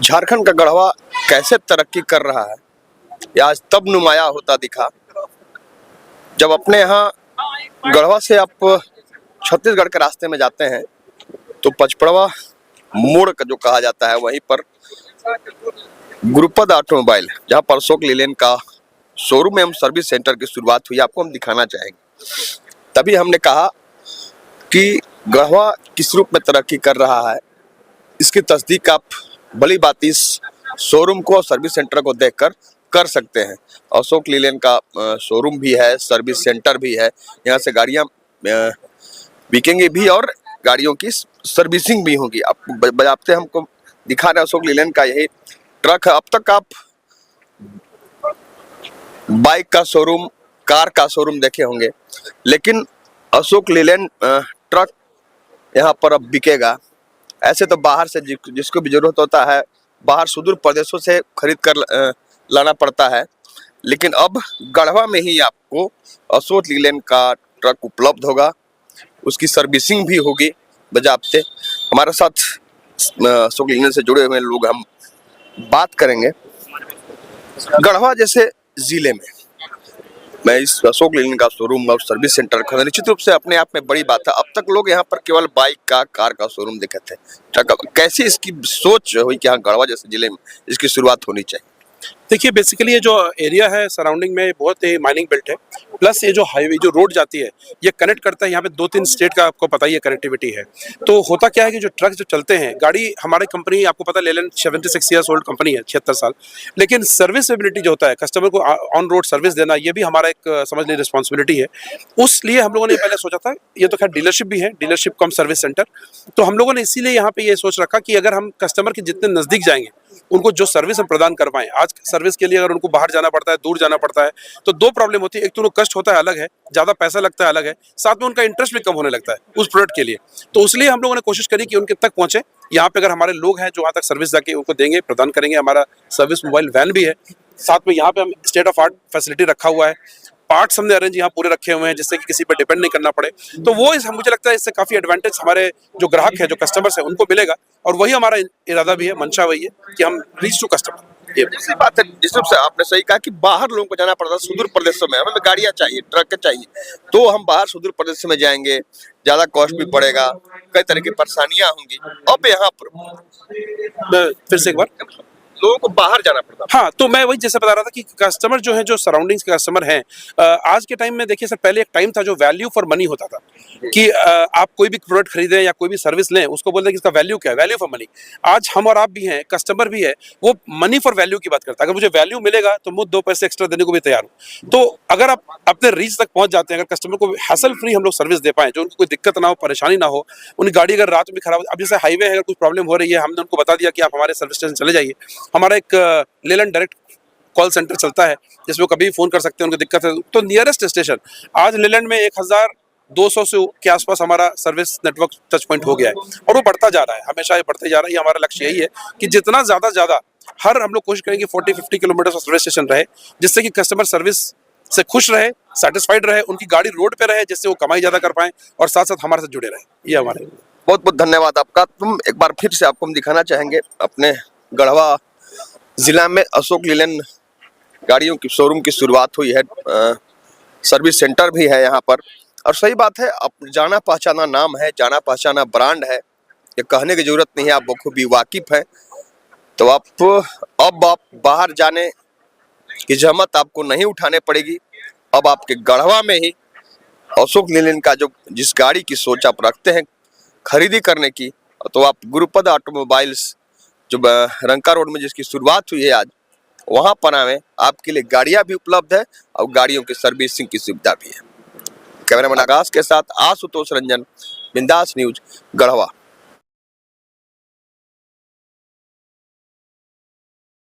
झारखंड का गढ़वा कैसे तरक्की कर रहा है, यह आज तब नुमाया होता दिखा जब अपने यहाँ गढ़वा से आप छत्तीसगढ़ के रास्ते में जाते हैं तो पचपड़वा मोड़ का जो कहा जाता है वहीं पर गुरुपद ऑटोमोबाइल, जहाँ पर अशोक लीलैंड का शोरूम एवं सर्विस सेंटर की शुरुआत हुई, आपको हम दिखाना चाहेंगे। तभी हमने कहा कि गढ़वा किस रूप में तरक्की कर रहा है, इसकी तस्दीक आप भली बात इस शोरूम को और सर्विस सेंटर को देखकर कर सकते हैं। अशोक लीलैंड का शोरूम भी है, सर्विस सेंटर भी है, यहाँ से गाड़ियाँ बिकेंगी भी और गाड़ियों की सर्विसिंग भी होगी। आप बजाते हमको दिखा रहे अशोक लीलैंड का यही ट्रक है। अब तक आप बाइक का शोरूम, कार का शोरूम देखे होंगे, लेकिन अशोक लीलैंड ट्रक यहाँ पर अब बिकेगा। ऐसे तो बाहर से जिसको भी जरूरत होता है बाहर सुदूर प्रदेशों से खरीद कर लाना पड़ता है, लेकिन अब गढ़वा में ही आपको अशोक लीलैंड का ट्रक उपलब्ध होगा, उसकी सर्विसिंग भी होगी बजाते। हमारे साथ अशोक लीलैंड से जुड़े हुए लोग हम बात करेंगे। गढ़वा जैसे जिले में मैं इस अशोक लीलैंड का शोरूम और सर्विस सेंटर खोलना निश्चित रूप से अपने आप में बड़ी बात है। अब तक लोग यहाँ पर केवल बाइक का, कार का शोरूम देखे थे। कैसी इसकी सोच हुई कि हाँ गढ़वा जैसे जिले में इसकी शुरुआत होनी चाहिए? देखिए, बेसिकली ये जो एरिया है सराउंडिंग में बहुत ही माइनिंग बेल्ट है, प्लस ये जो हाईवे जो रोड जाती है ये कनेक्ट करता है। यहाँ पे 2-3 स्टेट का आपको पता ही है कनेक्टिविटी है। तो होता क्या है कि जो ट्रक जो चलते हैं, गाड़ी हमारी कंपनी आपको पता है लीलैंड 76 ईयर्स ओल्ड कंपनी है, 76 साल, लेकिन सर्विसबिलिटी जो होता है कस्टमर को ऑन रोड सर्विस देना, ये भी हमारा एक समझ लीजिए रिस्पॉन्सिबिलिटी है। उसलिए हम लोगों ने पहले सोचा था, ये तो खैर डीलरशिप भी है, डीलरशिप कम सर्विस सेंटर, तो हम लोगों ने इसीलिए यहाँ पे ये सोच रखा कि अगर हम कस्टमर के जितने नजदीक जाएंगे उनको जो सर्विस हम प्रदान कर पाएं। आज सर्विस के लिए अगर उनको बाहर जाना पड़ता है, दूर जाना पड़ता है, तो 2 प्रॉब्लम होती है। एक तो उनको कष्ट होता है, अलग है, ज्यादा पैसा लगता है, अलग है, साथ में उनका इंटरेस्ट भी कम होने लगता है उस प्रोडक्ट के लिए। तो इसलिए हम लोगों ने कोशिश करी कि उनके तक पहुंचे। यहाँ पे अगर हमारे लोग हैं जो वहाँ तक सर्विस जाके उनको देंगे, प्रदान करेंगे। हमारा सर्विस मोबाइल वैन भी है, साथ में यहाँ पे हम स्टेट ऑफ आर्ट फैसिलिटी रखा हुआ है। पार्ट्स हमने अरेंज यहाँ पूरे रखे हुए हैं जिससे कि किसी पर डिपेंड नहीं करना पड़े। तो वो मुझे लगता है इससे काफी एडवांटेज हमारे जो ग्राहक है, जो कस्टमर्स है, उनको मिलेगा। और वही हमारा इरादा भी है, मंशा वही है कि हम रीच टू कस्टमर। ये दूसरी बात है, जिस रूप से आपने सही कहा कि बाहर लोगों को जाना पड़ता है सुदूर प्रदेशों में, हमें गाड़ियां चाहिए, ट्रक चाहिए, तो हम बाहर सुदूर प्रदेश में जाएंगे, ज्यादा कॉस्ट भी पड़ेगा, कई तरह की परेशानियां होंगी। अब यहाँ पर फिर से एक बार, लोगों को बाहर जाना पड़ता है। हाँ, तो मैं वही जैसे बता रहा था कि कस्टमर जो है, जो सराउंडिंग्स के कस्टमर हैं, आज के टाइम में देखिए सर, पहले एक टाइम था जो वैल्यू फॉर मनी होता था कि आप कोई भी प्रोडक्ट खरीदें या कोई भी सर्विस लें, उसको बोलते हैं कि इसका वैल्यू क्या है, वैल्यू फॉर मनी। आज हम और आप भी हैं, कस्टमर भी है, वो मनी फॉर वैल्यू की बात करता है। अगर मुझे वैल्यू मिलेगा तो मुझे 2 पैसे एक्स्ट्रा देने को भी तैयार हूँ। तो अगर आप अपने रीच तक पहुंच जाते हैं, अगर कस्टमर को हैसल फ्री हम लोग सर्विस दे पाएं, जो उनको कोई दिक्कत ना हो, परेशानी ना हो, उनकी गाड़ी अगर रात में खराब, अब जैसे हाईवे है, अगर कुछ प्रॉब्लम हो रही है, हमने उनको बता दिया कि आप हमारे सर्विस स्टेशन चले जाइए। हमारा एक लीलैंड डायरेक्ट कॉल सेंटर चलता है जिसमें कभी फोन कर सकते हैं, उनको दिक्कत है तो नियरेस्ट स्टेशन। आज लीलैंड में 1200 से के आसपास हमारा सर्विस नेटवर्क टच पॉइंट हो गया है और वो बढ़ता जा रहा है, हमेशा ये बढ़ते जा रहा है। ये हमारा लक्ष्य यही है कि जितना ज्यादा हर हम लोग कोशिश करेंगे 40-50 किलोमीटर का सर्विस स्टेशन रहे, जिससे कि कस्टमर सर्विस से खुश रहे, सेटिस्फाइड रहे, उनकी गाड़ी रोड पे रहे, जिससे वो कमाई ज्यादा कर पाए और साथ साथ हमारे साथ जुड़े रहे। ये हमारे बहुत बहुत धन्यवाद आपका। तुम एक बार फिर से आपको हम दिखाना चाहेंगे अपने गढ़वा जिला में अशोक लीलैंड गाड़ियों की शोरूम की शुरुआत हुई है, सर्विस सेंटर भी है यहाँ पर। और सही बात है, अब जाना पहचाना नाम है, जाना पहचाना ब्रांड है, ये कहने की जरूरत नहीं है, आप बखूबी वाकिफ है। तो अब आप बाहर जाने की जहमत आपको नहीं उठाने पड़ेगी। अब आपके गढ़वा में ही अशोक लीलैंड का जो जिस गाड़ी की सोच आप रखते हैं खरीदी करने की, तो आप गुरुपद ऑटोमोबाइल्स जो रंका रोड में जिसकी शुरुआत हुई है आज, वहां पर आवे। आपके लिए गाड़ियां भी उपलब्ध है और गाड़ियों की सर्विसिंग की सुविधा भी है। कैमरामैन आकाश के साथ आशुतोष रंजन, बिंदास न्यूज, गढ़वा।